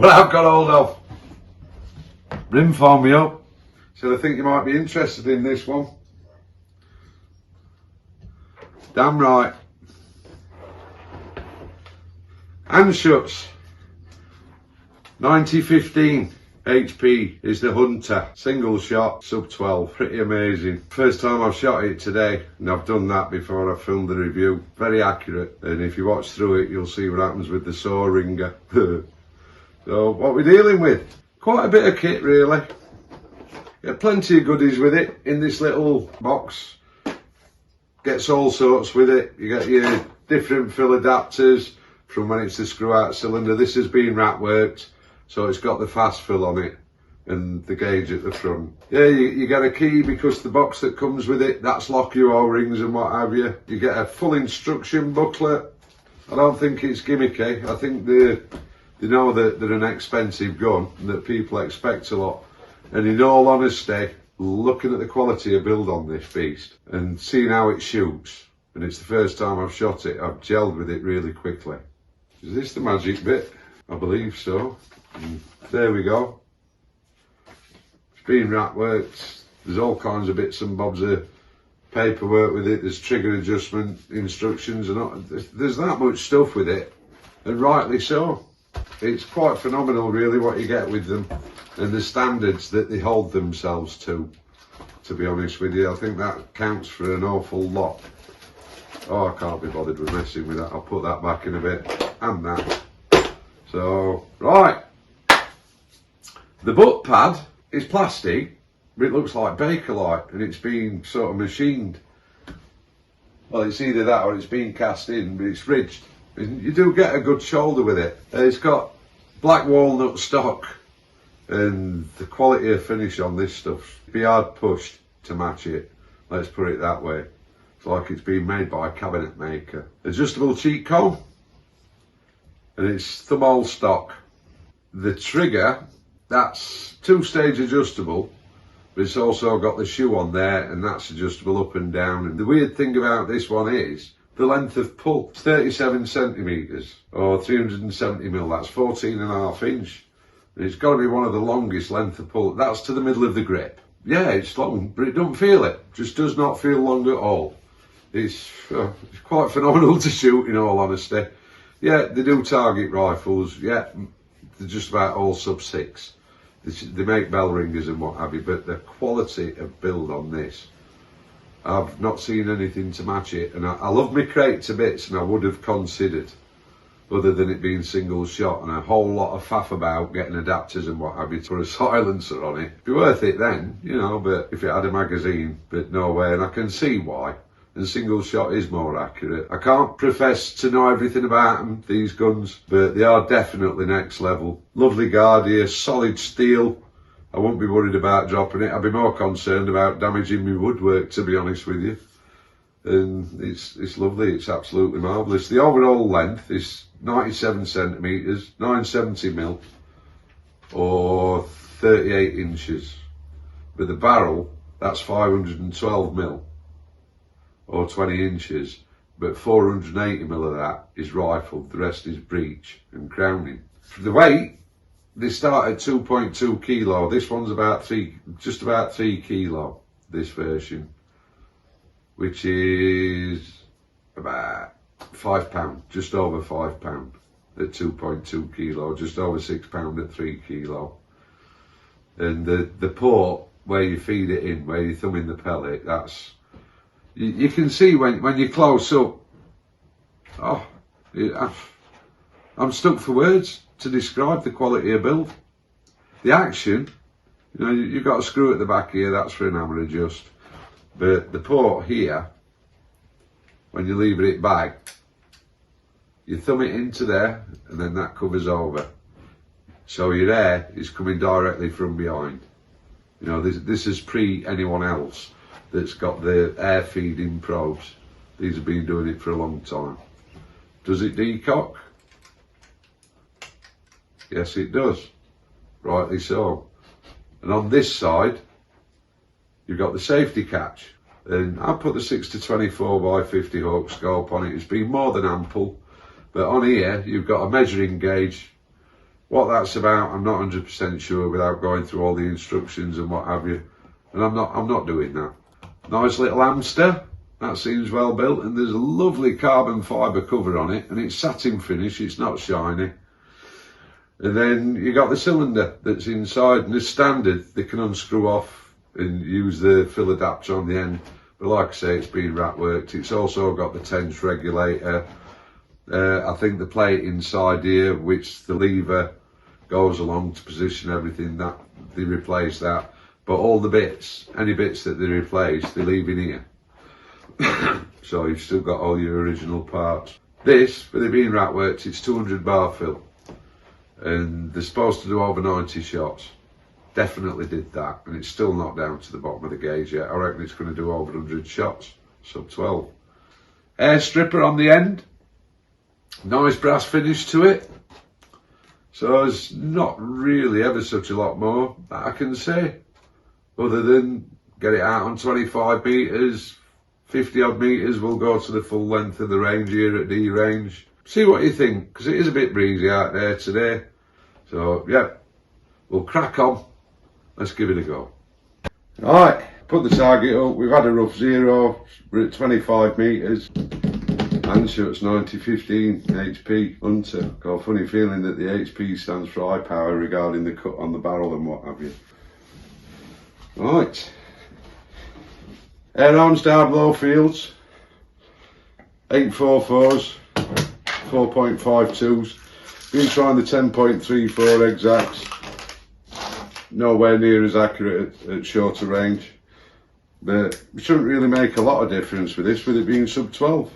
what I've got hold of. Rim phoned me up. Said I think you might be interested in this one. Damn right. Anscutch 9015 HP is the Hunter, single shot, sub 12, pretty amazing. First time I've shot it today, and I've done that before I filmed the review. Very accurate, and if you watch through it, you'll see what happens with the saw ringer. So what we're dealing with, quite a bit of kit really. Get plenty of goodies with it in this little box. Gets all sorts with it. You get your different fill adapters from when it's the screw out cylinder. This has been rat worked, so it's got the fast fill on it and the gauge at the front. Yeah, you get a key because the box that comes with it, that's lock your O-rings and what have you. You get a full instruction booklet. I don't think it's gimmicky. I think they know that they're an expensive gun and that people expect a lot. And in all honesty, looking at the quality of build on this beast and seeing how it shoots, and it's the first time I've shot it, I've gelled with it really quickly. Is this the magic bit? I believe so. And there we go. It's been rat worked. There's all kinds of bits and bobs of paperwork with it. There's trigger adjustment instructions and all. There's that much stuff with it, and rightly so. It's quite phenomenal really what you get with them and the standards that they hold themselves to be honest with you. I think that counts for an awful lot. Oh, I can't be bothered with messing with that. I'll put that back in a bit, and that. So, right. The butt pad is plastic, but it looks like Bakelite, and it's been sort of machined. Well, it's either that or it's been cast in, but it's ridged. And you do get a good shoulder with it. It's got black walnut stock, and the quality of finish on this stuff, be hard pushed to match it. Let's put it that way. It's like it's been made by a cabinet maker. Adjustable cheek cone, and it's thumb-hole stock. The trigger, that's two-stage adjustable, but it's also got the shoe on there, and that's adjustable up and down. And the weird thing about this one is the length of pull. It's 37 centimetres or 370 mil. That's 14.5 inch. And it's got to be one of the longest length of pull. That's to the middle of the grip. Yeah, it's long, but it doesn't feel it. Just does not feel long at all. It's quite phenomenal to shoot, in all honesty. Yeah, they do target rifles. Yeah, they're just about all sub 6. They make bell ringers and what have you, but the quality of build on this, I've not seen anything to match it. And I love my crate to bits, and I would have considered, other than it being single shot and a whole lot of faff about getting adapters and what have you to put a silencer on it. It'd be worth it then, you know, but if it had a magazine, but no way, and I can see why. And single shot is more accurate. I can't profess to know everything about them, these guns, but they are definitely next level. Lovely guard here, solid steel. I won't be worried about dropping it. I'd be more concerned about damaging my woodwork, to be honest with you. And it's lovely, it's absolutely marvellous. The overall length is 97 centimetres, 970 mil, or 38 inches. But the barrel, that's 512 mil, or 20 inches. But 480 mil of that is rifled, the rest is breech and crowning. For the weight, they start at 2.2 kilo. This one's about just about 3 kilo, this version, which is about £5, just over £5 at 2.2 kilo, just over £6 at 3 kilo. And the port where you feed it in, where you thumb in the pellet, that's, you can see when you're close up. Oh, I'm stuck for words to describe the quality of build. The action, you know, you've got a screw at the back here, that's for an hammer adjust. But the port here, when you lever it back, you thumb it into there, and then that covers over. So your air is coming directly from behind. You know, this is pre anyone else that's got the air feeding probes. These have been doing it for a long time. Does it decock? Yes, it does. Rightly so. And on this side, you've got the safety catch. And I put the 6-24 by 50 hook scope on it. It's been more than ample. But on here, you've got a measuring gauge What that's about, I'm not 100% sure without going through all the instructions and what have you. And I'm not doing that. Nice little hamster. That seems well built, and there's a lovely carbon fibre cover on it, and it's satin finish, it's not shiny. And then you got the cylinder that's inside, and as standard, they can unscrew off and use the fill adapter on the end. But like I say, it's been rat worked. It's also got the tense regulator. I think the plate inside here, which the lever goes along to position everything, that they replace that. But all the bits, any bits that they replace, they leave in here. So you've still got all your original parts. This, with it being rat worked, it's 200 bar fill. And they're supposed to do over 90 shots. Definitely did that, and it's still not down to the bottom of the gauge yet. I reckon it's going to do over 100 shots, sub 12. Air stripper on the end. Nice brass finish to it. So there's not really ever such a lot more that I can say, other than get it out on 25 metres, 50 odd metres, we'll go to the full length of the range here at D range. See what you think, because it is a bit breezy out there today. So yeah, we'll crack on. Let's give it a go. Alright, put the target up. We've had a rough zero. We're at 25 metres. Anscutch 9015 HP Hunter. Got a funny feeling that the HP stands for high power regarding the cut on the barrel and what have you. Right. Air arms down low fields. 844s. 4.52s. Been trying the 10.34 exacts. Nowhere near as accurate at shorter range, but it shouldn't really make a lot of difference with this, with it being sub 12.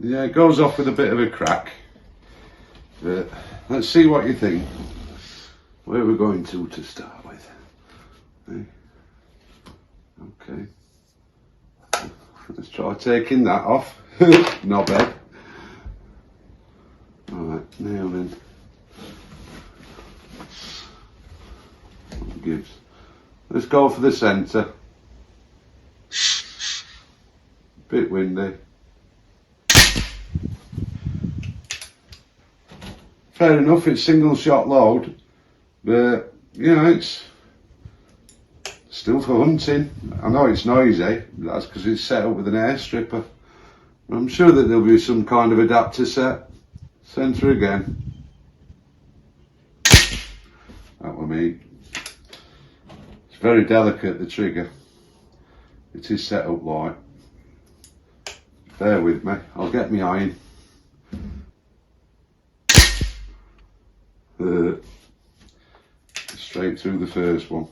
Yeah, it goes off with a bit of a crack, but let's see what you think. Where are we going to start with? Okay, let's try taking that off. Not bad. Alright, nail in. Gives. Let's go for the centre. Bit windy. Fair enough, it's single shot load, but you know, it's still for hunting. I know it's noisy, that's because it's set up with an air stripper. I'm sure that there'll be some kind of adapter set. Centre again. That were me. Very delicate, the trigger. It is set up light. Bear with me, I'll get my iron. Straight through the first one.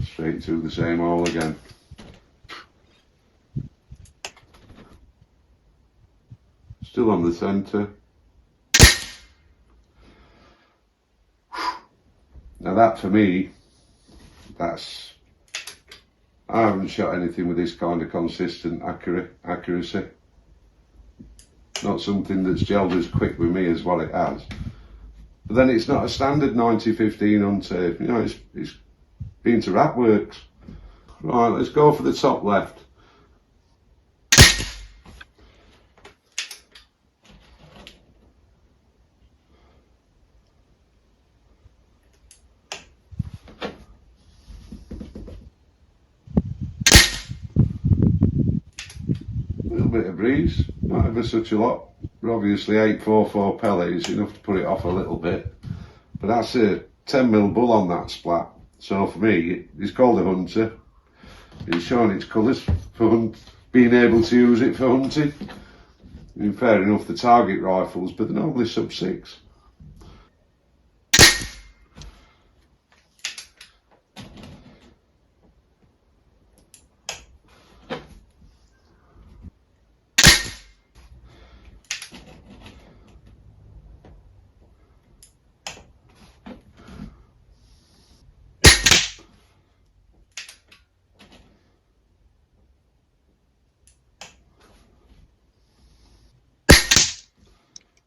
Straight through the same hole again. Still on the centre. Now that for me, I haven't shot anything with this kind of consistent accuracy. Not something that's gelled as quick with me as what it has. But then it's not a standard 90-15 untaped, you know, it's been to rat works. Right, let's go for the top left. Bit of breeze, not ever such a lot, but obviously 844 pellet is enough to put it off a little bit, but that's a 10mm bull on that splat. So for me, it's called a Hunter. It's showing its colours for being able to use it for hunting. I mean, fair enough, the target rifles, but they're normally sub 6.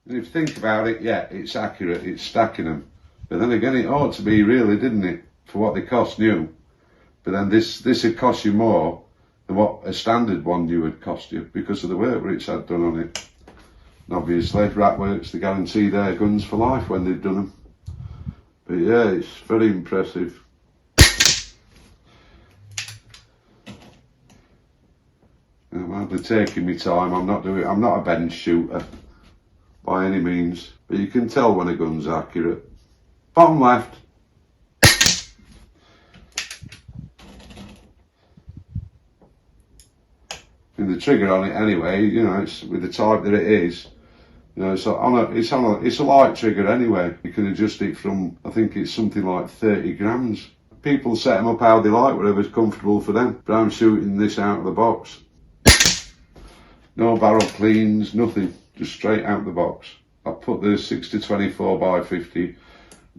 And if you think about it, yeah, it's accurate, it's stacking them. But then again, it ought to be really, didn't it? For what they cost new. But then this would cost you more, than what a standard one new would cost you because of the work which had done on it. And obviously, Ratworks, they guarantee their guns for life when they've done them. But yeah, it's very impressive. I'm hardly taking my time. I'm not a bench shooter by any means, but you can tell when a gun's accurate. Bottom left. And the trigger on it anyway, you know, it's with the type that it is. You know, it's a light trigger anyway. You can adjust it from, I think it's something like 30 grams. People set them up how they like, whatever's comfortable for them. But I'm shooting this out of the box. No barrel cleans, nothing, just straight out the box. I put the 6-24x50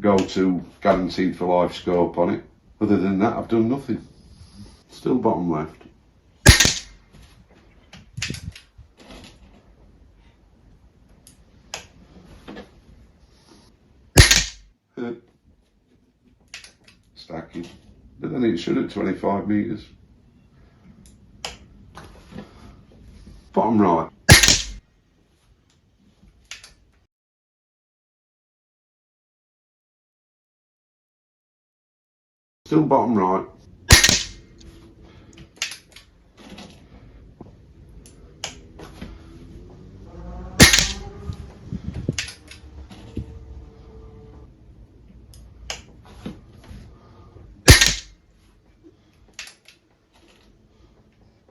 go-to guaranteed for life scope on it. Other than that, I've done nothing. Still bottom left. Stacking, but then it should at 25 metres. Bottom right. Still bottom right.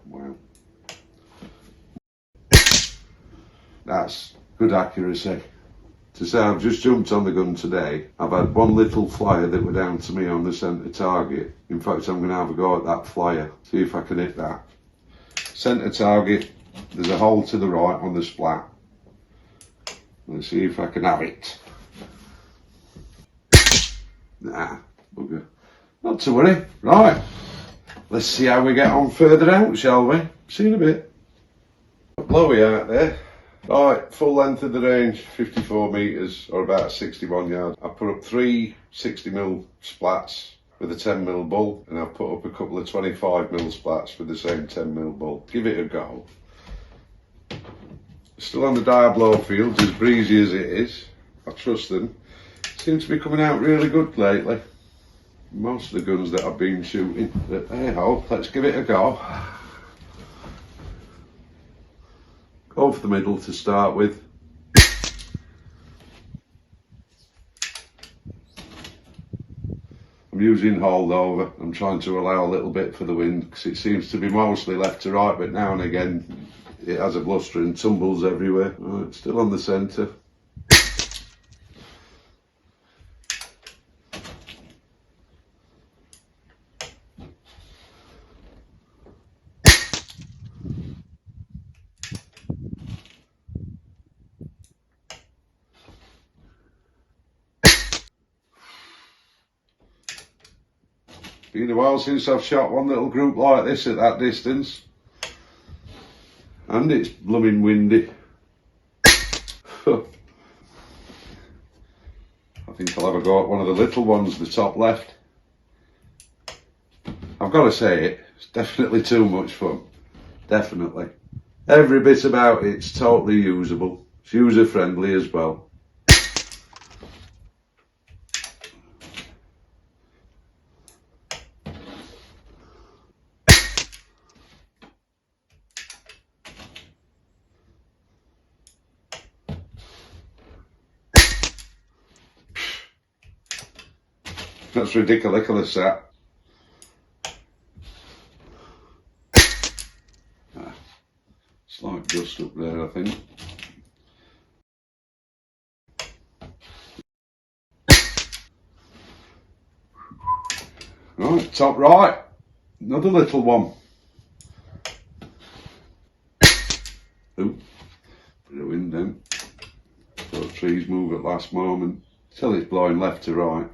Wow. That's good accuracy. To say I've just jumped on the gun today, I've had one little flyer that were down to me on the centre target. In fact, I'm going to have a go at that flyer, see if I can hit that. Centre target, there's a hole to the right on the splat. Let's see if I can have it. Nah, bugger. Not to worry. Right, let's see how we get on further out, shall we? See you in a bit. Blowy out there. Right, full length of the range, 54 metres or about 61 yards. I put up 3 60mm splats with a 10mm bull, and I've put up a couple of 25mm splats with the same 10mm bull. Give it a go. Still on the Diablo fields, as breezy as it is. I trust them. Seems to be coming out really good lately. Most of the guns that I've been shooting. But hey ho, let's give it a go. Go for the middle to start with. I'm using holdover. I'm trying to allow a little bit for the wind because it seems to be mostly left to right, but now and again it has a bluster and tumbles everywhere. Right, still on the centre. Been a while since I've shot one little group like this at that distance. And it's blooming windy. I think I'll have a go at one of the little ones, the top left. I've got to say it's definitely too much fun. Definitely. Every bit about it's totally usable. It's user friendly as well. That's ridiculous, that. Slight dust up there, I think. Right, top right. Another little one. Oop, bit of wind then. Those trees move at last moment. Till it's blowing left to right.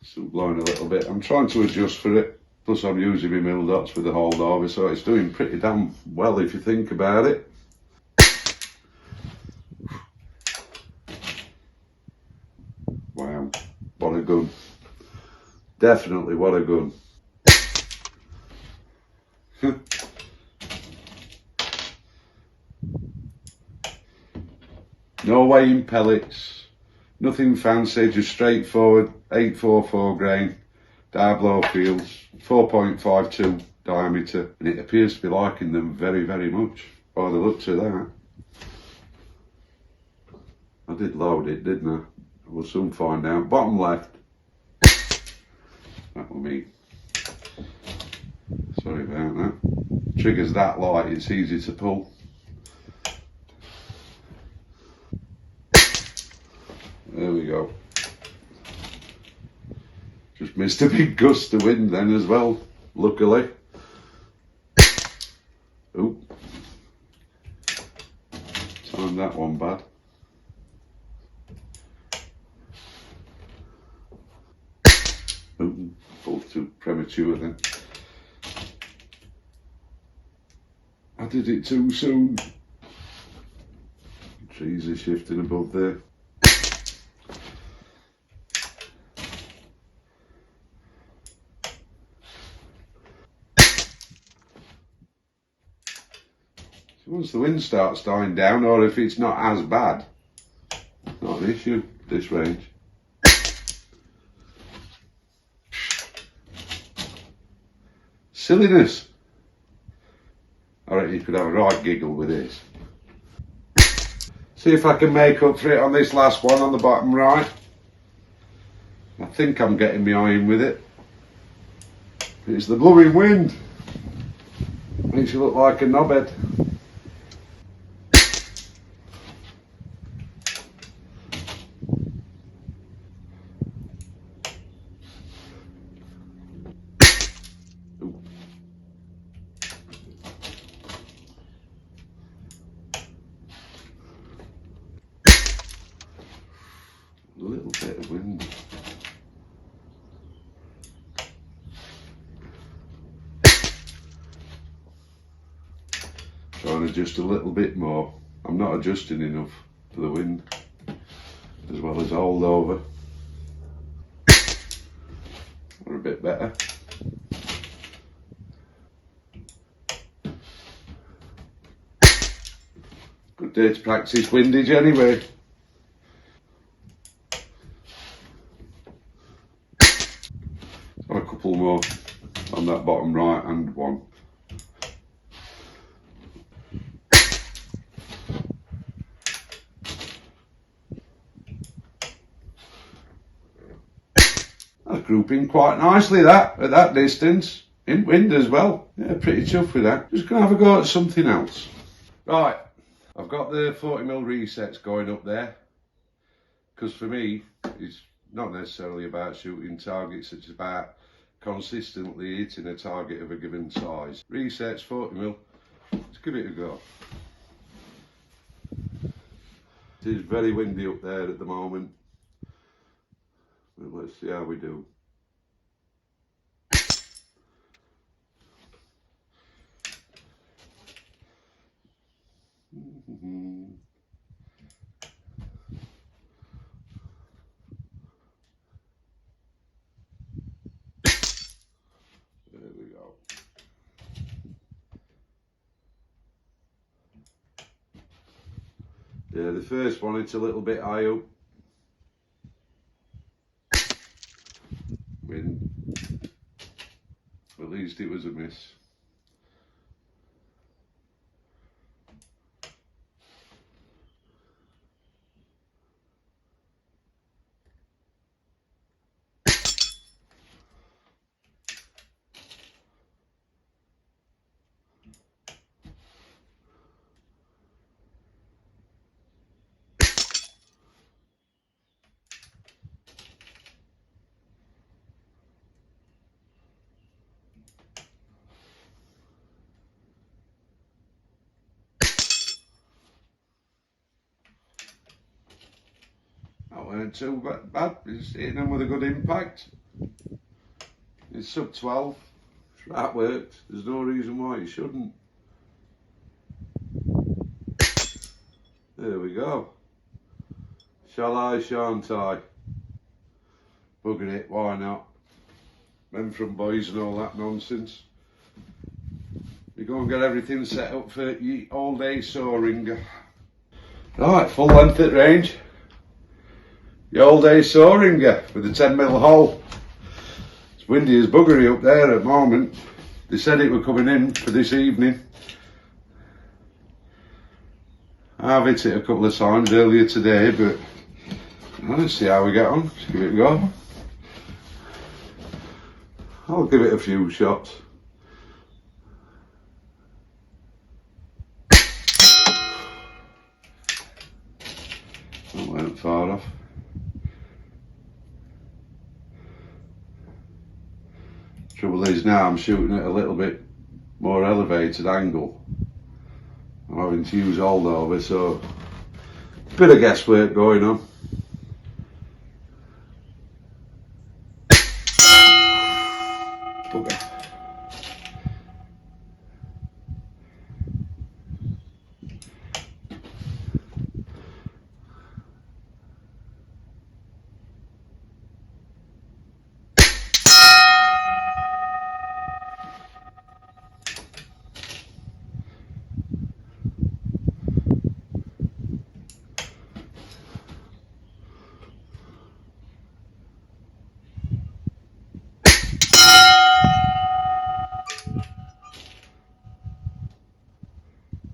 Still blowing a little bit. I'm trying to adjust for it. Plus I'm using my mil dots with the holdover, so it's doing pretty damn well if you think about it. Wow, what a gun. Definitely, what a gun. No weighing pellets, nothing fancy, just straightforward 844 grain, die blow fields, 4.52 diameter, and it appears to be liking them very, very much by the looks of that. I did load it, didn't I? We'll soon find out. Bottom left. That will me. Sorry about that. Trigger's that light, it's easy to pull. There we go. Just missed a big gust of wind then as well, luckily. Oop. Timed that one bad. Oop. Both too premature then. I did it too soon. Trees are shifting above there. Once the wind starts dying down, or if it's not as bad, not an issue, this range. Silliness. I reckon you could have a right giggle with this. See if I can make up for it on this last one on the bottom right. I think I'm getting behind with it. It's the blowing wind. Makes you look like a knobhead. A little bit of wind. Try and adjust a little bit more. I'm not adjusting enough for the wind, as well as hold over. Or a bit better. Good day to practice windage anyway. A couple more on that bottom right and one. That's grouping quite nicely that, at that distance, in wind as well. Yeah, pretty chuffed with that. Just gonna have a go at something else. Right, I've got the 40mm resets going up there, because for me, it's not necessarily about shooting targets, it's about consistently hitting a target of a given size. Resets 40mm, let's give it a go. It is very windy up there at the moment, but let's see how we do. There we go. Yeah, the first one, it's a little bit high up. Wind. At least it was a miss. That weren't too bad, it's hitting them with a good impact. It's sub 12, that worked, there's no reason why it shouldn't. There we go. Shall I, shan't I? Bugger it, why not? men from boys and all that nonsense. You go and get everything set up for your all-day soaring. Right, full length at range. Your all-day soaring with a 10mm hole. It's windy as buggery up there at the moment. They said it were coming in for this evening. I've hit it a couple of times earlier today, but let's see how we get on. Let's give it a go. I'll give it a few shots. That went far off. Trouble is now I'm shooting at a little bit more elevated angle. I'm having to use hold over, so a bit of guesswork going on. Bugger.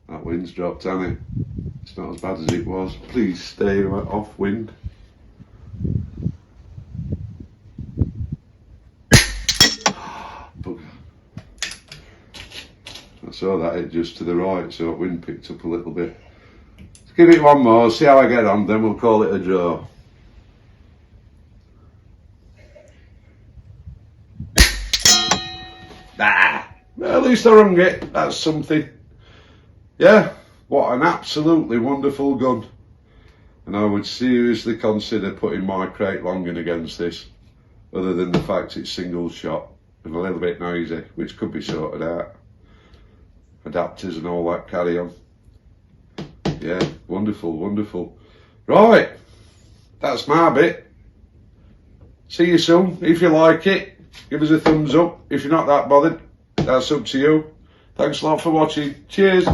That wind's dropped, hasn't it? It's not as bad as it was. Please stay off wind. Bugger. I saw that hit just to the right, so wind picked up a little bit. Let's give it one more, see how I get on, then we'll call it a draw. Well, at least I rung it, that's something. Yeah, what an absolutely wonderful gun. And I would seriously consider putting my crate longing against this, other than the fact it's single shot and a little bit noisy, which could be sorted out. Adapters and all that carry on. Yeah, wonderful, wonderful. Right, that's my bit. See you soon. If you like it, give us a thumbs up. If you're not that bothered, that's up to you. Thanks a lot for watching. Cheers.